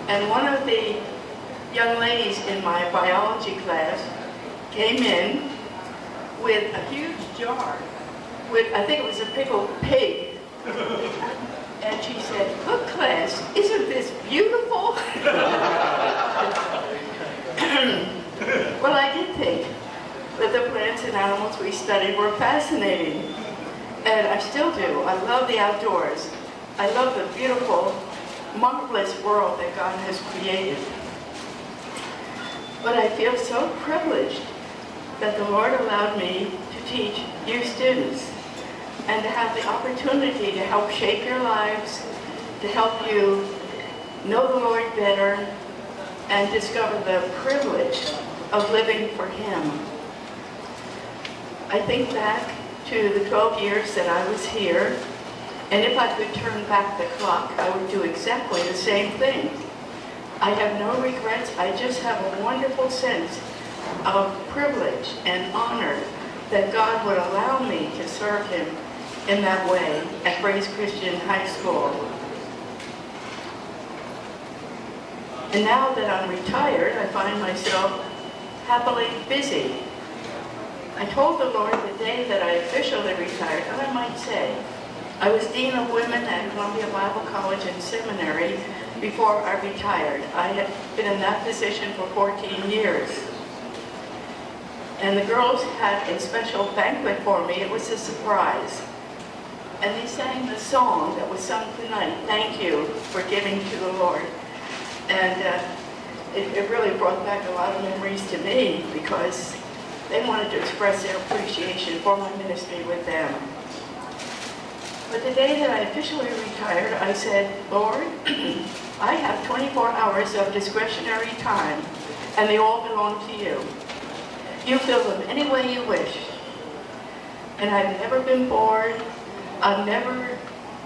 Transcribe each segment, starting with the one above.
And one of the young ladies in my biology class came in with a huge jar with, I think it was a pickled pig. And she said, "Look, class, isn't this beautiful?" Well, I did think that the plants and animals we studied were fascinating. And I still do. I love the outdoors. I love the beautiful, marvelous world that God has created. But I feel so privileged that the Lord allowed me to teach you students and to have the opportunity to help shape your lives, to help you know the Lord better, and discover the privilege of living for Him. I think back to the 12 years that I was here, and if I could turn back the clock, I would do exactly the same thing. I have no regrets. I just have a wonderful sense of privilege and honor that God would allow me to serve Him in that way at Grace Christian High School. And now that I'm retired, I find myself happily busy. I told the Lord the day that I officially retired, and I might say, I was Dean of Women at Columbia Bible College and Seminary before I retired. I had been in that position for 14 years. And the girls had a special banquet for me. It was a surprise. And they sang the song that was sung tonight, "Thank You for Giving to the Lord." And it really brought back a lot of memories to me because they wanted to express their appreciation for my ministry with them. But the day that I officially retired, I said, "Lord, I have 24 hours of discretionary time, and they all belong to you. You fill them any way you wish." And I've never been bored. I've never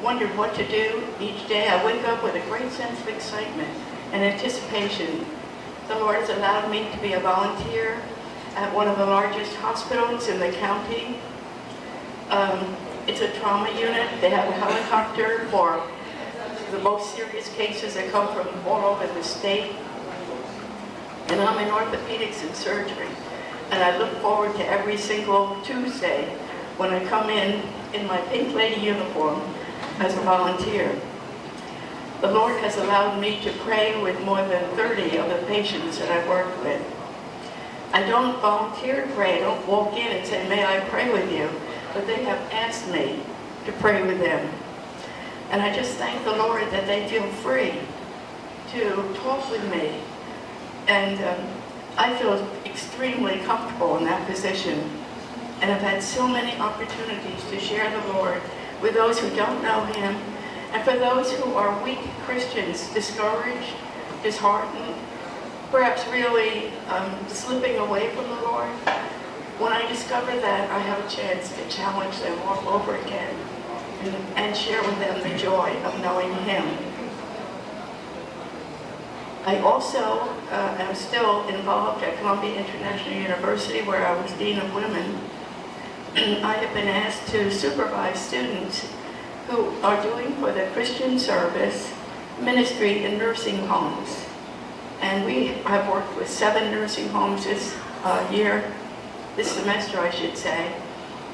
wondered what to do each day. I wake up with a great sense of excitement and anticipation. The Lord has allowed me to be a volunteer at one of the largest hospitals in the county. It's a trauma unit. They have a helicopter for the most serious cases that come from all over the state. And I'm in orthopedics and surgery. And I look forward to every single Tuesday when I come in my pink lady uniform as a volunteer. The Lord has allowed me to pray with more than 30 of the patients that I work with. I don't volunteer to pray. I don't walk in and say, "May I pray with you?" But they have asked me to pray with them. And I just thank the Lord that they feel free to talk with me. And I feel extremely comfortable in that position. And I've had so many opportunities to share the Lord with those who don't know Him, and for those who are weak Christians, discouraged, disheartened, perhaps really slipping away from the Lord. When I discover that, I have a chance to challenge them all over again and share with them the joy of knowing Him. I also am still involved at Columbia International University, where I was Dean of Women. I have been asked to supervise students who are doing for the Christian Service ministry in nursing homes. And I've worked with 7 nursing homes this semester, I should say.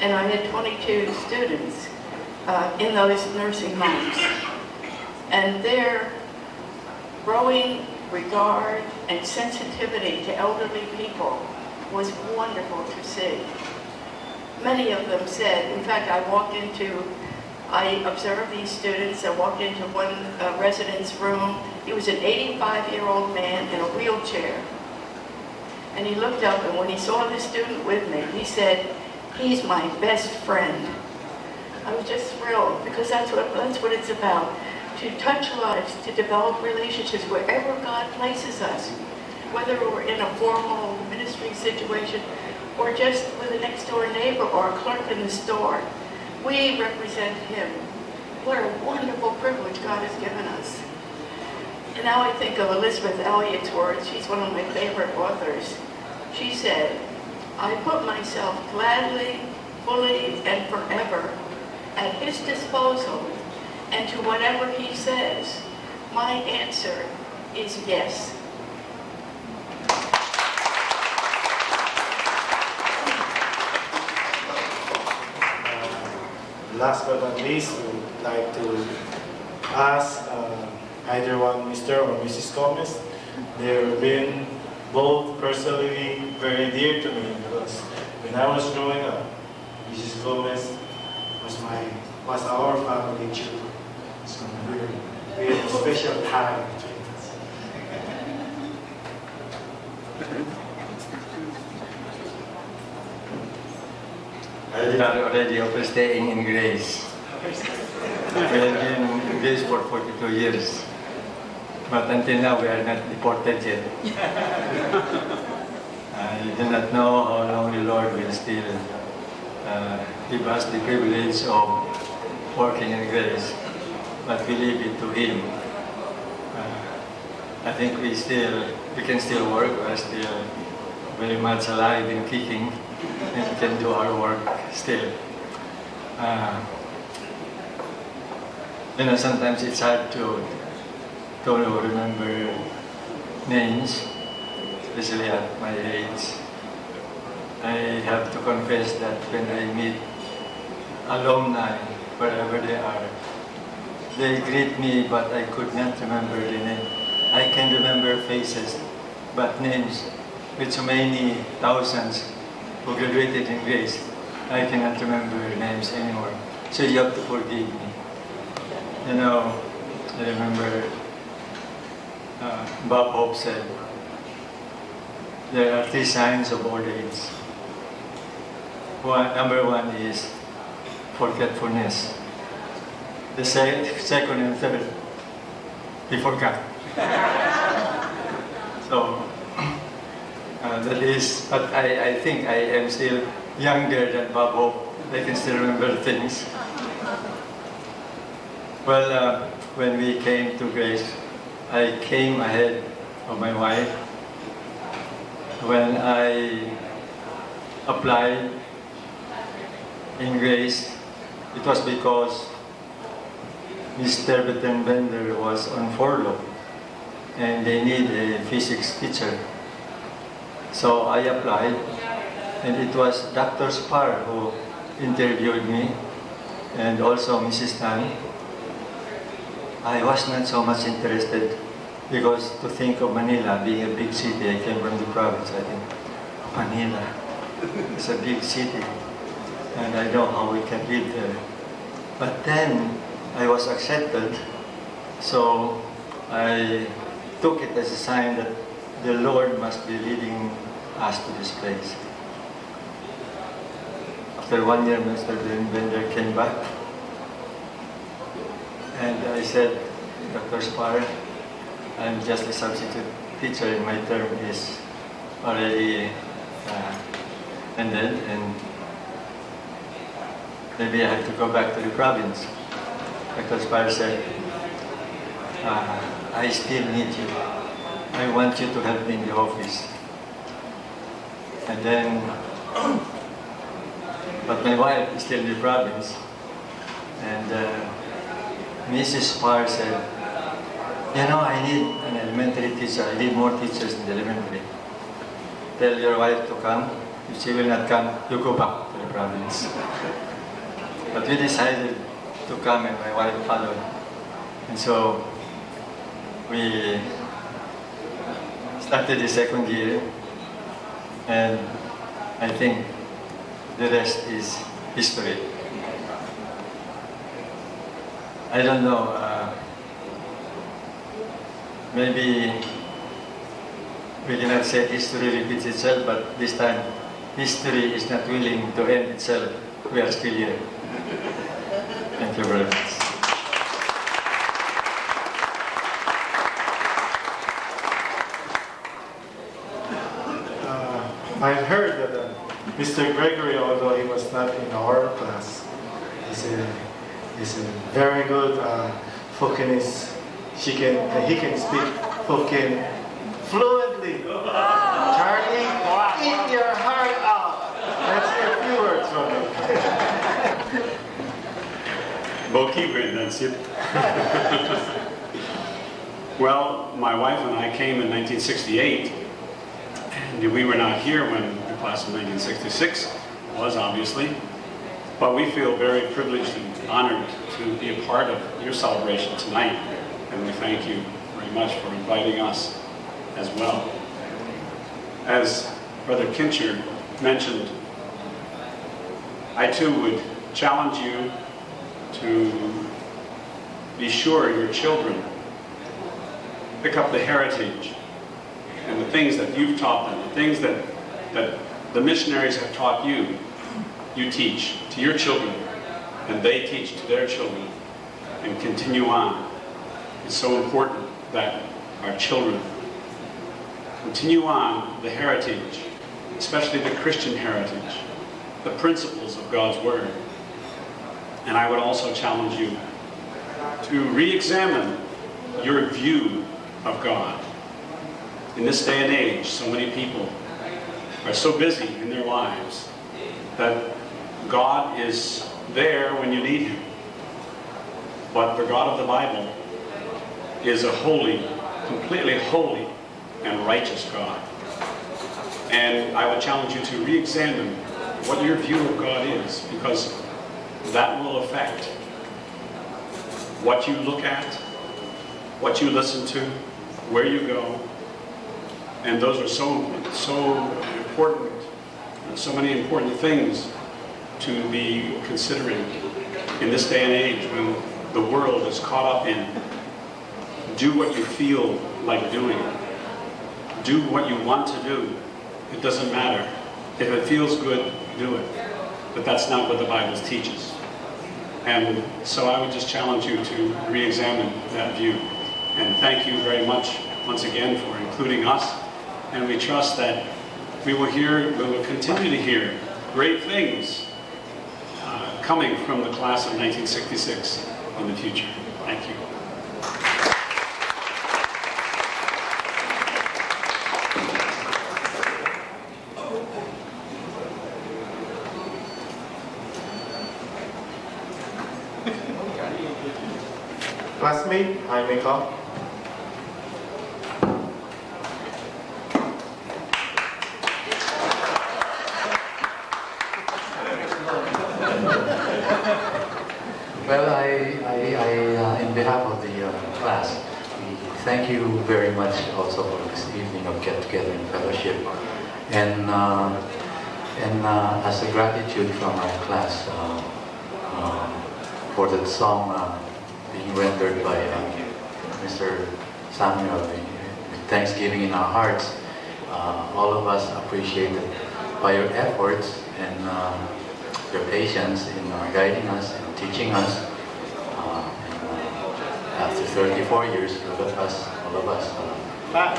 And I had 22 students in those nursing homes. And their growing regard and sensitivity to elderly people was wonderful to see. Many of them said, in fact, I observed these students. I walked into one resident's room. He was an 85-year-old man in a wheelchair. And he looked up, and when he saw the student with me, he said, "He's my best friend." I was just thrilled, because that's what it's about. To touch lives, to develop relationships wherever God places us, whether we're in a formal ministry situation or just with a next door neighbor or a clerk in the store. We represent Him. What a wonderful privilege God has given us. And now I think of Elizabeth Elliot's words. She's one of my favorite authors. She said, "I put myself gladly, fully, and forever at His disposal, and to whatever He says, my answer is yes. Last but not least, we would like to ask either one, Mr. or Mrs. Gomez. They've been both personally very dear to me because when I was growing up, Mrs. Gomez was our family tutor. So we had a special time between us. We are already overstaying in grace. We have been in grace for 42 years. But until now, we are not deported yet. I do not know how long the Lord will still give us the privilege of working in grace, but we leave it to Him. I think we can still work. We are still very much alive and kicking, and we can do our work still. Sometimes it's hard to remember names, especially at my age. I have to confess that when I meet alumni, wherever they are, they greet me, but I could not remember the name. I can remember faces, but names, with so many thousands who graduated in grace, I cannot remember names anymore. So you have to forgive me. I remember Bob Hope said, there are 3 signs of old age. Number 1 is forgetfulness. The second and third, he forgot. So, that is, but I think I am still younger than Bob Hope. I can still remember things. Well, when we came to Grace, I came ahead of my wife. When I applied in Grace, it was because Mr. Bender was on furlough and they need a physics teacher. So I applied, and it was Dr. Spar who interviewed me, and also Mrs. Tan. I was not so much interested because to think of Manila being a big city, I came from the province, I think, Manila is a big city, and I know how we can live there. But then I was accepted, so I took it as a sign that the Lord must be leading us to this place. After 1 year, Mr. Bender came back, and I said, Dr. Spar, I'm just a substitute teacher and my term is already ended, and maybe I have to go back to the province. Dr. Spar said, I still need you. I want you to help me in the office. And then, but my wife is still in the province, and Mrs. Spar said, I need an elementary teacher. I need more teachers in the elementary. Tell your wife to come. If she will not come, you go back to the province. But we decided to come, and my wife followed. And so we started the 2nd year, and I think the rest is history. I don't know, maybe we cannot say history repeats itself, but this time history is not willing to end itself. We are still here. Thank you very much. I've heard that Mr. Gregory, although he was not in our class, is a very good Phokinese. He can speak Phokin fluently. Charlie, eat your heart out. Let's hear a few words from him. Boki, that's it. Well, my wife and I came in 1968, and we were not here when the class of 1966 was, obviously, but we feel very privileged and honored to be a part of your celebration tonight, and we thank you very much for inviting us as well. As Brother Kincher mentioned, I too would challenge you to be sure your children pick up the heritage and the things that you've taught them, the things that the missionaries have taught you, you teach to your children, and they teach to their children, and continue on. It's so important that our children continue on the heritage, especially the Christian heritage, the principles of God's Word. And I would also challenge you to re-examine your view of God. In this day and age, so many people are so busy in their lives that God is there when you need Him. But the God of the Bible is a holy, completely holy and righteous God. And I would challenge you to re-examine what your view of God is, because that will affect what you look at, what you listen to, where you go. And those are so important, so many important things to be considering in this day and age when the world is caught up in do what you feel like doing. Do what you want to do. It doesn't matter. If it feels good, do it. But that's not what the Bible teaches. And so I would just challenge you to re-examine that view. And thank you very much once again for including us. And we trust that we will continue to hear great things coming from the class of 1966 in the future. Thank you. Classmate, I may come. Well, in behalf of the class, we thank you very much also for this evening of get-together and fellowship. And as a gratitude from our class for that song being rendered by Mr. Samuel, with thanksgiving in our hearts, all of us appreciate it by your efforts and your patience in guiding us and teaching us. After 34 years, look at us, all of us. Not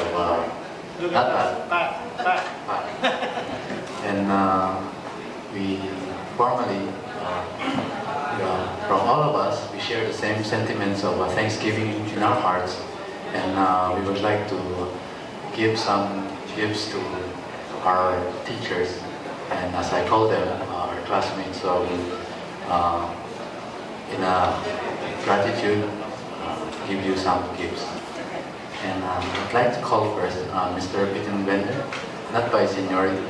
bad. And we formally, from all of us, we share the same sentiments of thanksgiving in our hearts. And we would like to give some gifts to our teachers. And as I call them, our classmates, so in gratitude, give you some gifts. And I'd like to call first Mr. Peter Bender, not by seniority.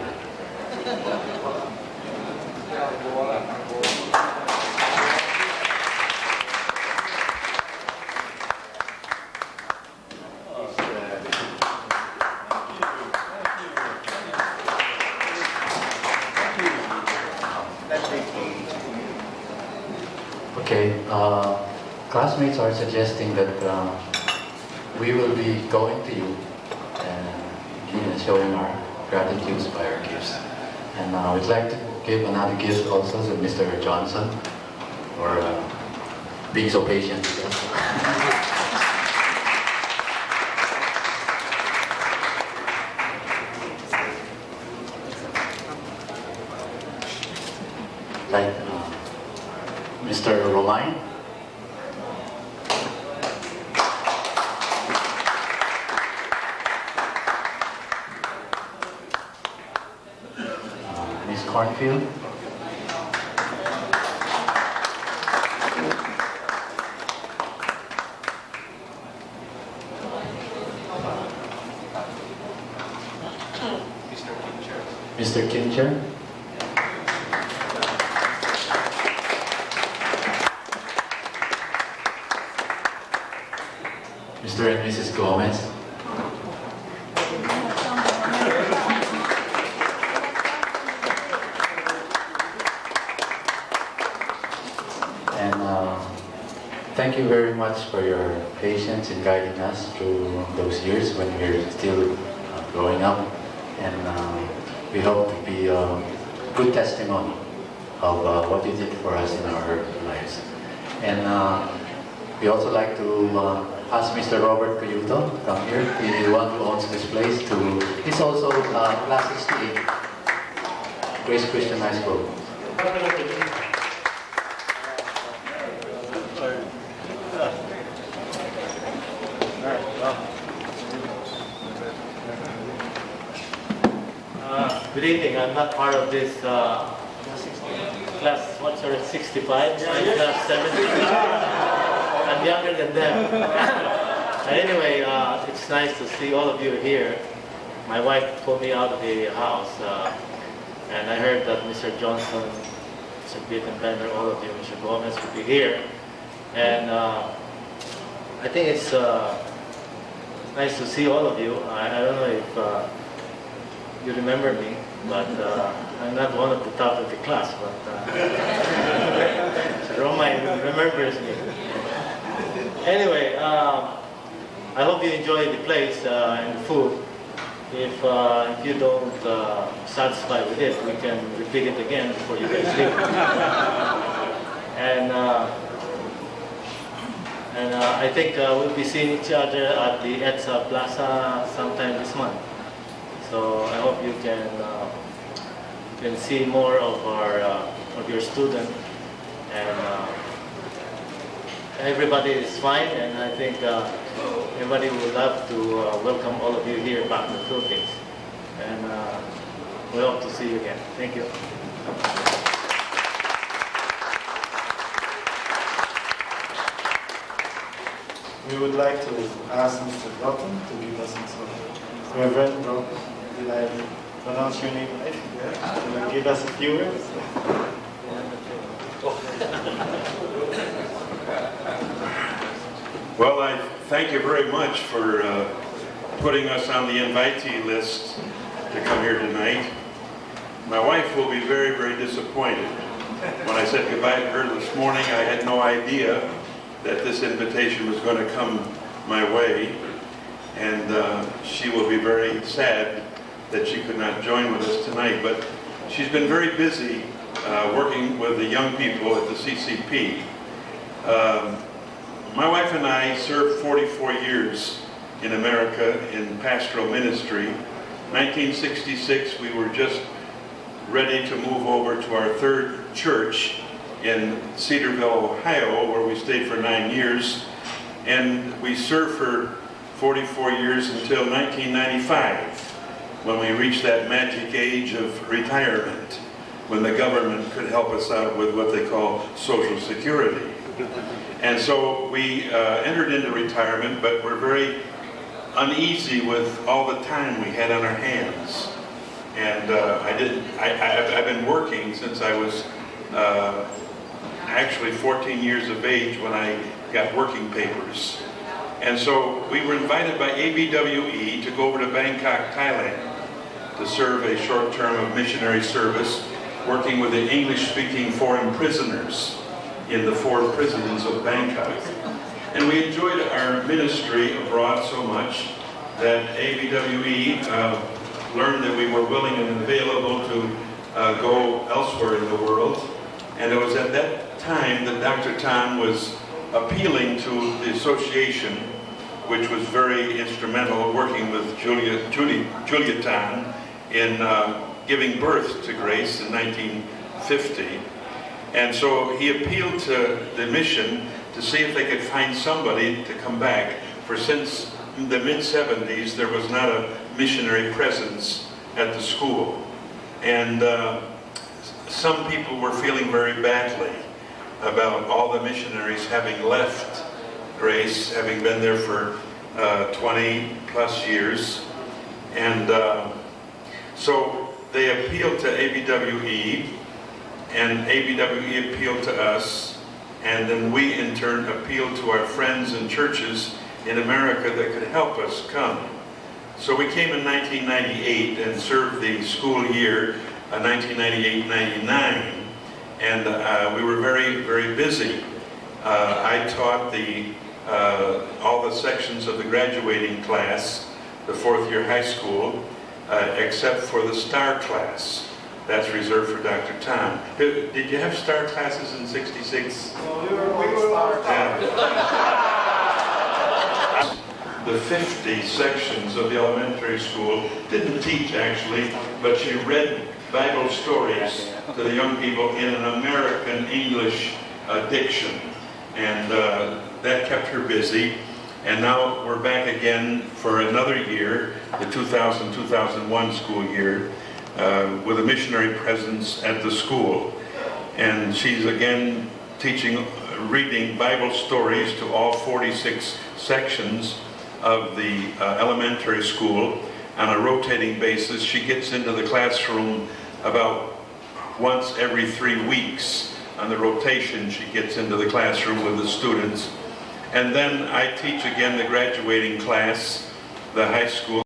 Okay, classmates are suggesting that we will be going to you and showing our gratitude by our gifts. And we'd like to give another gift also to Mr. Johnson for being so patient. Like Mr. Romain. Miss Cornfield. Mr. Kincher. Mr. and Mrs. Gomez. Thank you very much for your patience in guiding us through those years when we were still growing up, and we hope to be a good testimony of what you did for us in our lives. And we also like to ask Mr. Robert Cayuto to come here, the one who owns this place. He's also class 68, Grace Christian High School. Good evening. I'm not part of this class, what's her, 65? I'm class 70. I'm younger than them. Anyway, it's nice to see all of you here. My wife pulled me out of the house, and I heard that Mr. Johnson, Mr. Bittenbender, all of you, Mr. Gomez will be here. And I think it's nice to see all of you. I don't know if you remember me, but I'm not one of the top of the class, but Roma remembers me. Anyway, I hope you enjoy the place and the food. If you don't satisfy with it, we can repeat it again before you guys leave. And I think we'll be seeing each other at the EDSA Plaza sometime this month. So I hope you can see more of your student, and everybody is fine, and I think everybody would love to welcome all of you here back in the Philippines, and we hope to see you again. Thank you. We would like to ask Mr. Broughton to give us some Reverend Broughton. Did I pronounce your name right? Yeah. Can you give us a few words? Well, I thank you very much for putting us on the invitee list to come here tonight. My wife will be very, very disappointed. When I said goodbye to her this morning, I had no idea that this invitation was going to come my way, and she will be very sad that she could not join with us tonight. But she's been very busy working with the young people at the CCP. My wife and I served 44 years in America in pastoral ministry. 1966, we were just ready to move over to our third church in Cedarville, Ohio, where we stayed for 9 years. And we served for 44 years until 1995, when we reached that magic age of retirement, when the government could help us out with what they call Social Security. And so we entered into retirement, but we're very uneasy with all the time we had on our hands. And I've been working since I was actually 14 years of age when I got working papers. And so we were invited by ABWE to go over to Bangkok, Thailand, to serve a short term of missionary service, working with the English-speaking foreign prisoners in the 4 prisons of Bangkok. And we enjoyed our ministry abroad so much that ABWE learned that we were willing and available to go elsewhere in the world. And it was at that time that Dr. Tan was appealing to the association, which was very instrumental, working with Julia Tan in giving birth to Grace in 1950. And so he appealed to the mission to see if they could find somebody to come back, for since the mid-70s there was not a missionary presence at the school. And some people were feeling very badly about all the missionaries having left Grace, having been there for 20 plus years. And so they appealed to ABWE, and ABWE appealed to us, and then we in turn appealed to our friends and churches in America that could help us come. So we came in 1998 and served the school year 1998-99, and we were very, very busy. I taught all the sections of the graduating class, the fourth year high school, except for the STAR class. That's reserved for Dr. Tom. Did you have STAR classes in '66? Well, we were all The 50 sections of the elementary school didn't teach actually, but she read Bible stories to the young people in an American English diction. And that kept her busy. And now we're back again for another year, the 2000-2001 school year, with a missionary presence at the school. And she's again teaching, reading Bible stories to all 46 sections of the elementary school on a rotating basis. She gets into the classroom about once every 3 weeks. On the rotation, she gets into the classroom with the students. And then I teach again the graduating class, the high school